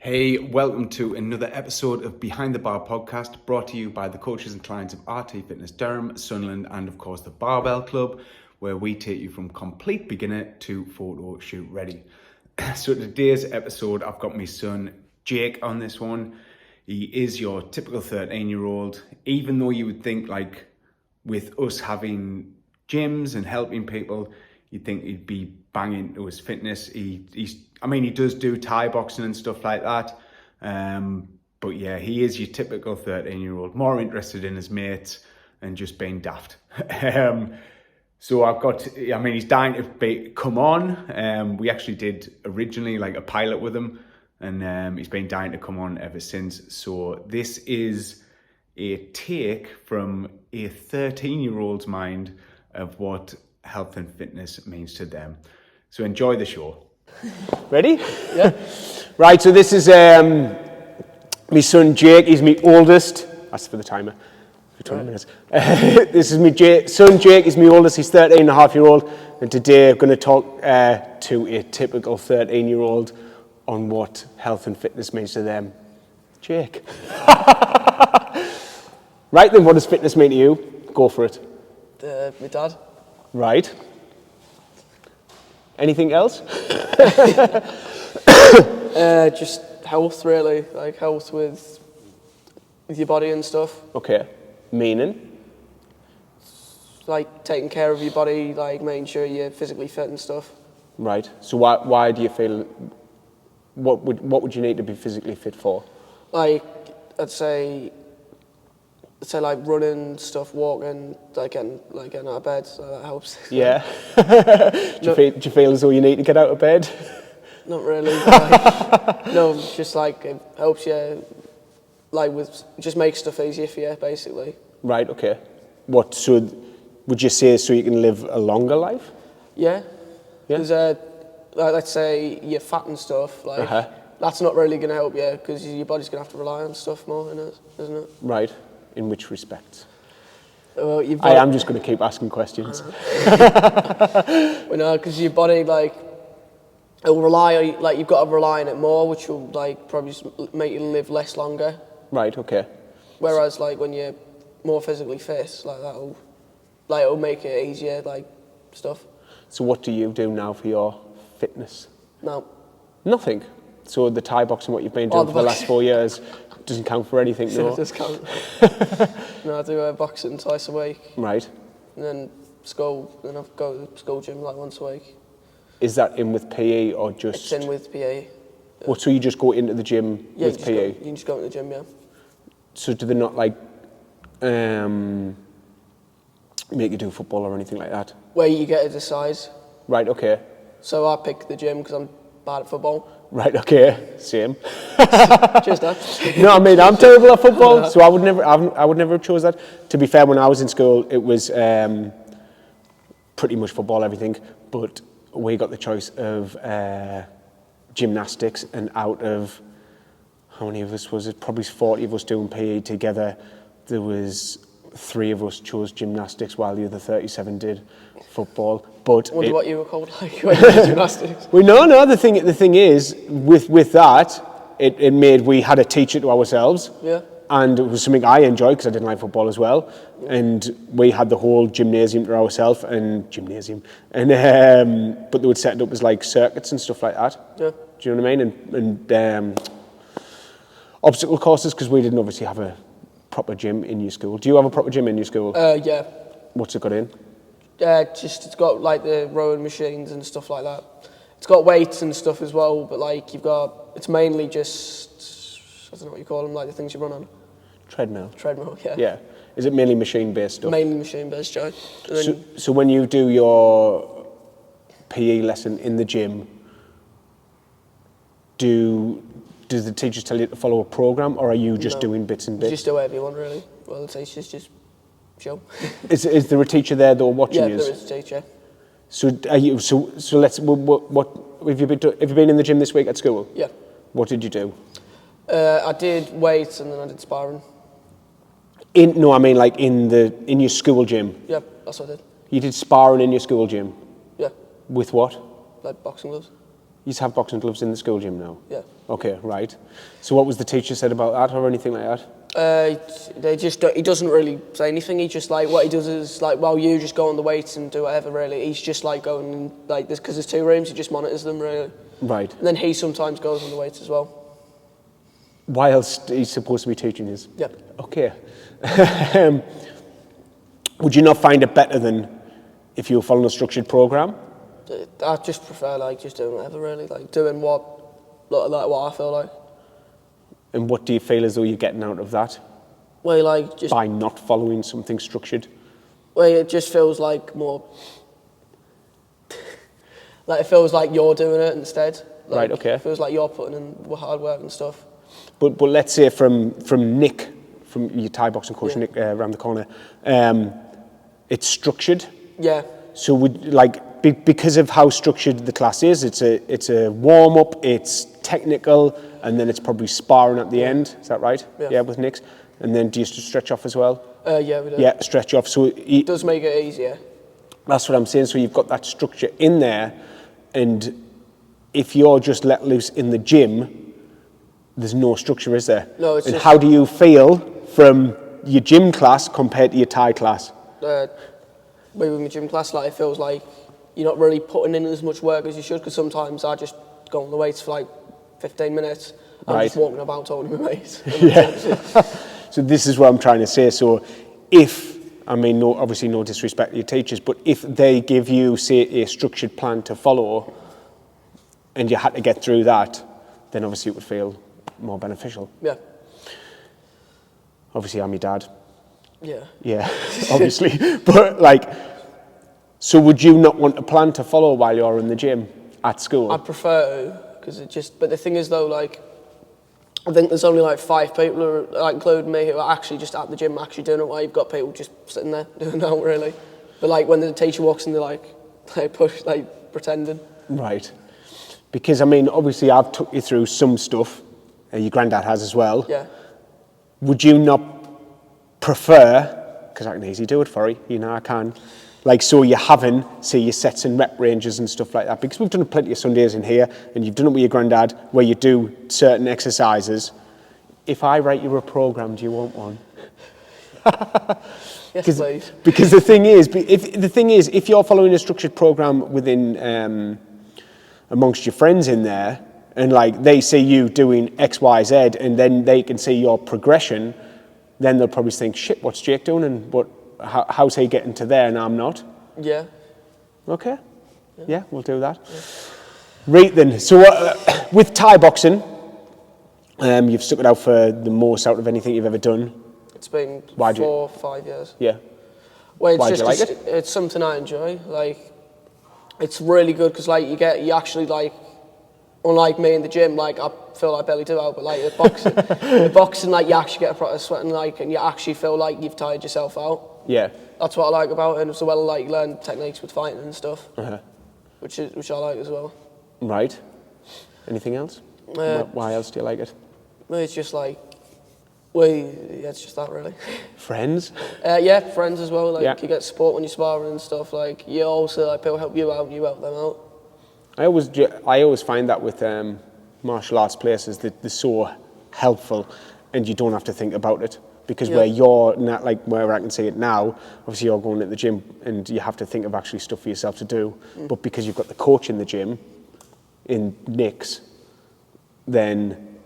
Hey, welcome to another episode of Behind the Bar podcast, brought to you by the coaches and clients of RT Fitness Durham, Sunderland, and of course the Barbell Club, where we take you from complete beginner to photo shoot ready. So today's episode, I've got my son Jake on this one. He is your typical 13-year-old, even though you would think like with us having gyms and helping people, you'd think he'd be banging to his fitness. He does do Thai boxing and stuff like that. But yeah, he is your typical 13-year-old, more interested in his mates and just being daft. So he's dying to come on. We actually did originally like a pilot with him, and he's been dying to come on ever since. So this is a take from a 13-year-old's mind of what health and fitness means to them. So enjoy the show. Ready? Yeah. Right, so this is my son Jake. He's my oldest. That's for the timer. For 20 minutes. This is my son Jake. He's my oldest. He's 13 and a half year old. And today I'm going to talk to a typical 13-year-old on what health and fitness means to them. Jake. Right then, what does fitness mean to you? Go for it. My dad. Right. Anything else? Just health, really. Like health with your body and stuff. Okay. Meaning? Like taking care of your body, like making sure you're physically fit and stuff. Right. So why do you feel? What would you need to be physically fit for? Like I'd say like running stuff, walking, like getting out of bed, so that helps. Yeah. do you feel as though you need to get out of bed? Not really. Like, no, just like it helps you, like just make stuff easier for you, basically. Right. Okay. What? So would you say so you can live a longer life? Yeah. Yeah. Because like, let's say you're fat and stuff, like that's not really going to help you because your body's going to have to rely on stuff more, isn't it? Right. In which respects? Well, I am just going to keep asking questions. Well, no, because your body, like, it'll rely, like, you've got to rely on it more, which will, like, probably make you live less longer. Right, okay. Whereas, like, when you're more physically fit, like, it'll make it easier, like, stuff. So what do you do now for your fitness? No. Nothing? So the Thai boxing, what you've been doing for the last 4 years, doesn't count for anything, no? It does count. No, I do boxing twice a week. Right. And then school, then I go to the school gym like once a week. Is that in with PE or just? It's in with PE. Yeah. What, so you just go into the gym with PE? You can just go to the gym, yeah. So do they not like make you do football or anything like that? Where you get to decide. Right, okay. So I pick the gym because I'm bad at football. Right, okay, same. Cheers, Dad. No, I mean, I'm terrible at football, so I would never have chose that. To be fair, when I was in school, it was pretty much football, everything, but we got the choice of gymnastics, and out of, how many of us was it? Probably 40 of us doing PE together. There was 3 of us chose gymnastics while the other 37 did football. But I wonder what you were called like when you did gymnastics. Well, no. The thing is, with that, it made we had a teacher to ourselves. Yeah. And it was something I enjoyed because I didn't like football as well. Yeah. And we had the whole gymnasium to ourselves but they would set it up as like circuits and stuff like that. Yeah. Do you know what I mean? And obstacle courses, because we didn't obviously have a proper gym in your school. Do you have a proper gym in your school? Yeah. What's it got in? It's got like the rowing machines and stuff like that. It's got weights and stuff as well, but like it's mainly just, I don't know what you call them, like the things you run on. Treadmill, yeah. Yeah. Is it mainly machine-based stuff? Mainly machine-based, Joe. So when you do your PE lesson in the gym, does the teachers tell you to follow a program, or are you just doing bits and bits? Just do whatever you want, really. Well, the teachers just chill. Is there a teacher there though watching you? Yeah, there is a teacher. So are you? So let's. What have you been in the gym this week at school? Yeah. What did you do? I did weights and then I did sparring. I mean like in your school gym. Yeah, that's what I did. You did sparring in your school gym. Yeah. With what? Like boxing gloves. You used to have boxing gloves in the school gym now? Yeah. Okay, right. So what was the teacher said about that or anything like that? He doesn't really say anything. He just like, what he does is like, while you just go on the weights and do whatever really, he's just like going and, like this, because there's 2 rooms, he just monitors them really. Right. And then he sometimes goes on the weights as well. Whilst he's supposed to be teaching us? Yeah. Okay. Would you not find it better than if you were following a structured program? I just prefer like just doing whatever really, like doing what I feel like. And what do you feel as though you're getting out of that? Well, like just by not following something structured? Well, it just feels like more. Like it feels like you're doing it instead. Like, right. Okay. It feels like you're putting in hard work and stuff. But let's say from Nick, from your Thai boxing coach, Nick, around the corner, it's structured. Yeah. So would because of how structured the class is, it's a warm up, it's technical, and then it's probably sparring at the end. Is that right? Yeah. With Nick's, and then do you stretch off as well? Yeah, we do. Yeah, stretch off. So it does make it easier. That's what I'm saying. So you've got that structure in there, and if you're just let loose in the gym, there's no structure, is there? No, it's and just... how do you feel from your gym class compared to your Thai class? With my gym class, like it feels like you're not really putting in as much work as you should, because sometimes I just go on the weights for like 15 minutes. I'm just walking about talking to my mates. Yeah. So this is what I'm trying to say. So obviously no disrespect to your teachers, but if they give you, say, a structured plan to follow and you had to get through that, then obviously it would feel more beneficial. Yeah. Obviously, I'm your dad. Yeah. Yeah, obviously. But so would you not want a plan to follow while you're in the gym at school? I'd prefer to, because but the thing is though, like, I think there's only like 5 people, who are, like, including me, who are actually just at the gym, actually doing it, while you've got people just sitting there doing that, really. But like when the teacher walks in, they push, like, pretending. Right. Because, obviously I've took you through some stuff, your granddad has as well. Yeah. Would you not prefer, because I can easily do it for you, I can, so you're having, say, your sets and rep ranges and stuff like that, because we've done plenty of Sundays in here, and you've done it with your granddad, where you do certain exercises. If I write you a program, do you want one? Yes, please. Because the thing is, if you're following a structured program within, amongst your friends in there, and they see you doing X, Y, Z, and then they can see your progression, then they'll probably think, shit, what's Jake doing, and how's he getting to there and I'm not? Yeah. Okay. Yeah, we'll do that. Yeah. Right then, so with Thai boxing, you've stuck it out for the most out of anything you've ever done. It's been 4 or 5 years. Yeah. Well, Why do you like it? It's something I enjoy. It's really good because you actually unlike me in the gym, I feel like I barely do out, but the boxing, you actually get a proper sweating, and you actually feel like you've tired yourself out. Yeah. That's what I like about it. So you learn techniques with fighting and stuff, which I like as well. Right. Anything else? Why else do you like it? Well, it's just it's just that really. Friends? Yeah, friends as well. Yeah. You get support when you're sparring and stuff. You also people help you out, and you help them out. I always find that with martial arts places that they're so helpful, and you don't have to think about it. Because where you're not, where I can see it now, obviously you're going to the gym and you have to think of actually stuff for yourself to do. But because you've got the coach in the gym, in Nick's, then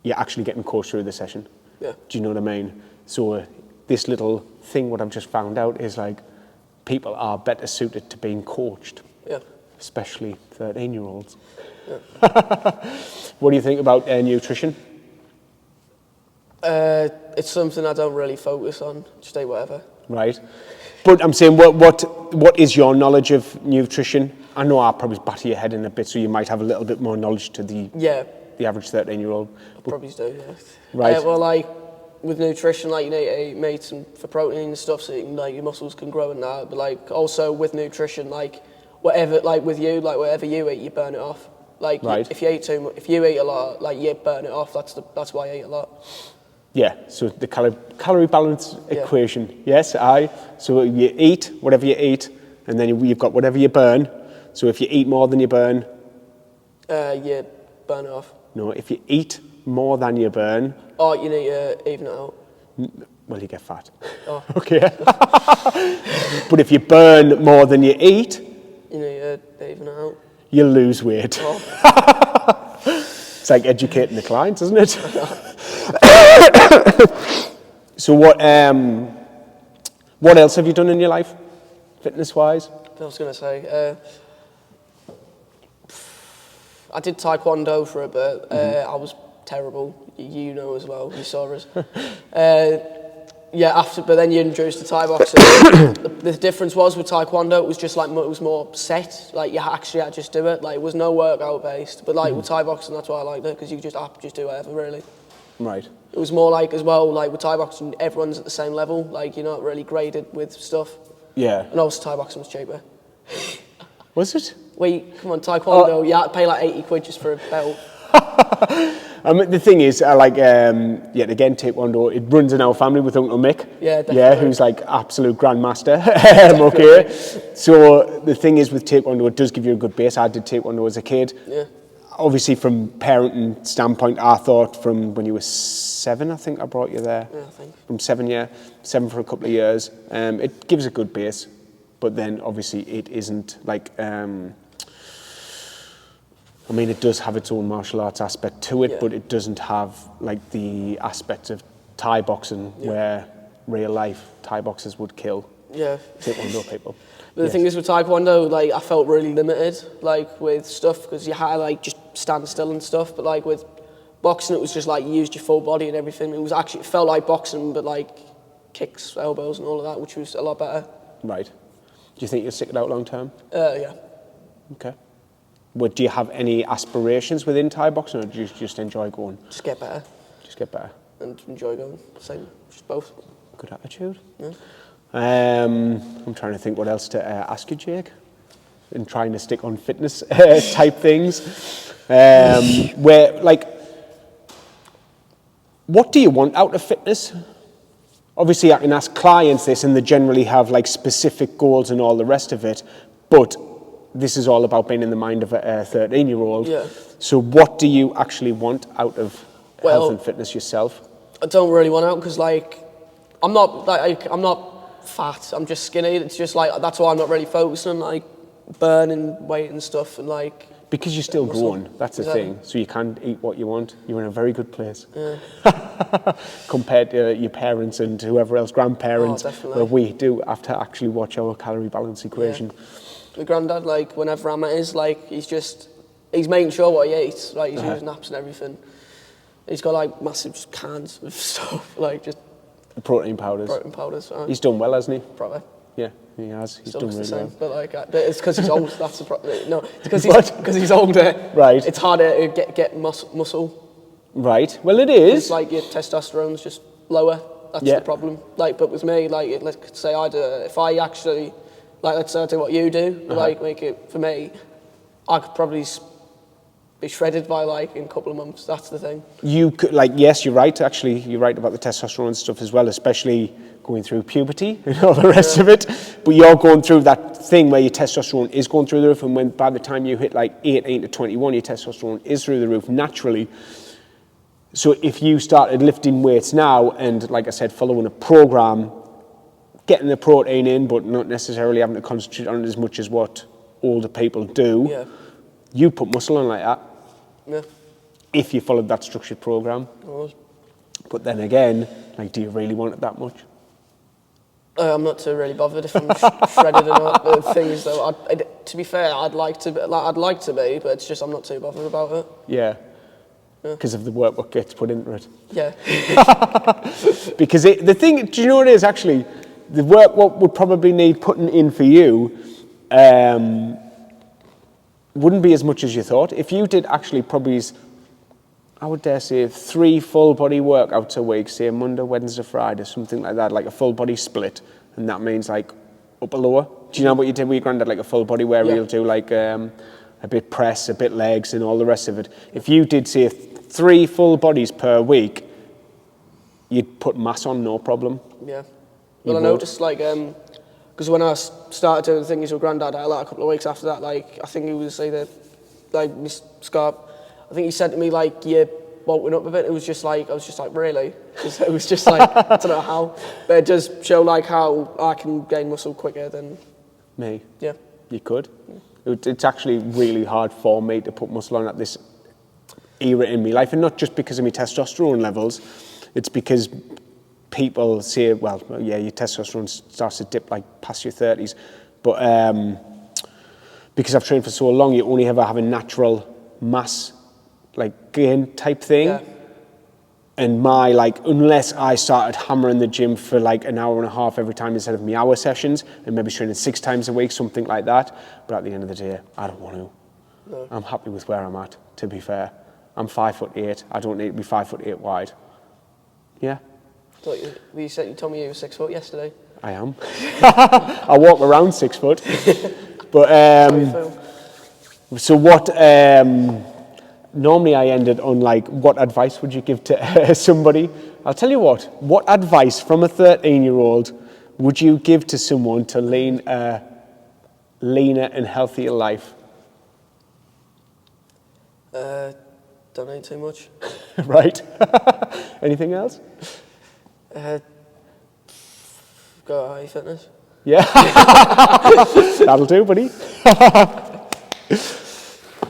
you're actually getting coached through the session. Yeah. Do you know what I mean? So this little thing, what I've just found out is people are better suited to being coached. Yeah. Especially 13-year-olds. Yeah. What do you think about nutrition? It's something I don't really focus on. Just eat whatever. Right. But I'm saying, what is your knowledge of nutrition? I know I'll probably batter your head in a bit, so you might have a little bit more knowledge to the average 13-year-old. I probably do, yeah. Right. With nutrition, you need to eat meat for protein and stuff, so your muscles can grow and that. But also with nutrition, whatever, with you, whatever you eat, you burn it off. Right. If you eat too much, if you eat a lot, you burn it off. That's why I eat a lot. Yeah, so the calorie balance equation. Yes, so you eat whatever you eat, and then you've got whatever you burn. So if you eat more than you burn, You burn it off. No, if you eat more than you burn, Oh, you need to even it out. well, you get fat. Oh. Okay. But if you burn more than you eat, You need to even it out. you lose weight. Oh. It's like educating the clients, isn't it? So what else have you done in your life, fitness-wise? I was going to say, I did taekwondo for a bit. I was terrible. You know as well. You saw us. Yeah, but then you introduced the Thai boxing. The difference was with taekwondo, it was just like, it was more set. Like you actually had to just do it. Like it was no workout based. But like with Thai boxing, that's why I liked it, because you just do whatever really. Right. It was more like as well, like with Thai boxing, everyone's at the same level. Like you're not really graded with stuff. Yeah. And also Thai boxing was cheaper. Was it? Wait, come on, taekwondo, you had to pay like 80 quid just for a belt. The thing is, yet again, taekwondo, it runs in our family with Uncle Mick. Yeah, definitely. Yeah, who's like absolute grandmaster. Okay. So the thing is with taekwondo, it does give you a good base. I did taekwondo as a kid. Yeah. Obviously, from parenting standpoint, I thought from when you were 7, I think I brought you there. Yeah, I think. From 7 for a couple of years. It gives a good base, but then obviously it isn't like. I mean, it does have its own martial arts aspect to it, but it doesn't have like the aspect of Thai boxing where real life Thai boxers would kill taekwondo people. But the thing is with taekwondo, like I felt really limited, like with stuff, because you had to like just stand still and stuff. But like with boxing, it was just like you used your full body and everything. It felt like boxing, but like kicks, elbows, and all of that, which was a lot better. Right. Do you think you'll stick it out long term? Yeah. Okay. But do you have any aspirations within Thai boxing, or do you just enjoy going? Just get better. Just get better. And enjoy going. Same, just both. Good attitude. Yeah. I'm trying to think what else to ask you, Jake. In trying to stick on fitness type things. What do you want out of fitness? Obviously, I can ask clients this, and they generally have like specific goals and all the rest of it. But this is all about being in the mind of a 13-year-old. Yeah. So what do you actually want out of health and fitness yourself? I don't really want out because I'm not fat. I'm just skinny. It's just like that's why I'm not really focusing on like burning weight and stuff and like. Because you're still growing. That's the thing. So you can't eat what you want. You're in a very good place. Yeah. Compared to your parents and whoever else, grandparents, where we do have to actually watch our calorie balance equation. Yeah. My granddad, like, whenever I'm at his, like, he's making sure what he eats, like, he's using naps and everything. He's got, like, massive cans of stuff, like, just... Protein powders. He's done well, hasn't he? Probably. Yeah, he has. He's done really well. But, like, it's because he's old, that's the problem. No, it's because he's older. Right. It's harder to get muscle. Right, well, it is. It's like your testosterone's just lower, that's the problem. Like, but with me, like, let's say if I actually... Like, let's say I do what you do, like, make it, for me, I could probably be shredded by, like, in a couple of months. That's the thing. You could, like, yes, you're right, actually. You're right about the testosterone stuff as well, especially going through puberty and all the rest of it. But you're going through that thing where your testosterone is going through the roof, and by the time you hit, like, 18 to 21, your testosterone is through the roof naturally. So if you started lifting weights now and, like I said, following a program, getting the protein in, but not necessarily having to concentrate on it as much as what older people do. Yeah. You put muscle on like that. Yeah. If you followed that structured program. But then again, like, do you really want it that much? I'm not too really bothered if I'm shredded or not. The thing is, though, to be fair, I'd like to be, but it's just I'm not too bothered about it. Yeah. Because of the work what gets put into it. Yeah. Because the thing, do you know what it is actually? The work what would probably need putting in for you wouldn't be as much as you thought. If you did actually probably, I would dare say, 3 full body workouts a week, say Monday, Wednesday, Friday, something like that, like a full body split, and that means like upper lower. Do you know what you did with your granddad, like a full body where he'll do like a bit press, a bit legs, and all the rest of it? If you did say 3 full bodies per week, you'd put mass on, no problem. Yeah. Well, I noticed, like, because when I started doing things with Grandad, like a couple of weeks after that, like, I think he was either like my scarf. I think he said to me like, "You're bulking up a bit." It was just like, I was just like, really? It was just like, I don't know how, but it does show like how I can gain muscle quicker than me. Yeah. You could. It's actually really hard for me to put muscle on at this era in my life, and not just because of my testosterone levels. It's because people say, well, yeah, your testosterone starts to dip like past your 30s, but because I've trained for so long, you only ever have a natural mass like gain type thing. Yeah. And my, like, unless I started hammering the gym for like an hour and a half every time instead of my hour sessions, and maybe training 6 times a week, something like that. But at the end of the day, I don't want to. No. I'm happy with where I'm at, to be fair. I'm 5'8". I don't need to be 5'8" wide. Yeah. You said, you told me you were 6 foot yesterday. I am. I walk around 6 foot. But, so what, normally I ended on like, what advice would you give to somebody? I'll tell you what advice from a 13-year-old would you give to someone to lead a leaner and healthier life? Don't eat too much. Right. Anything else? Go RT Fitness. Yeah. That'll do, buddy.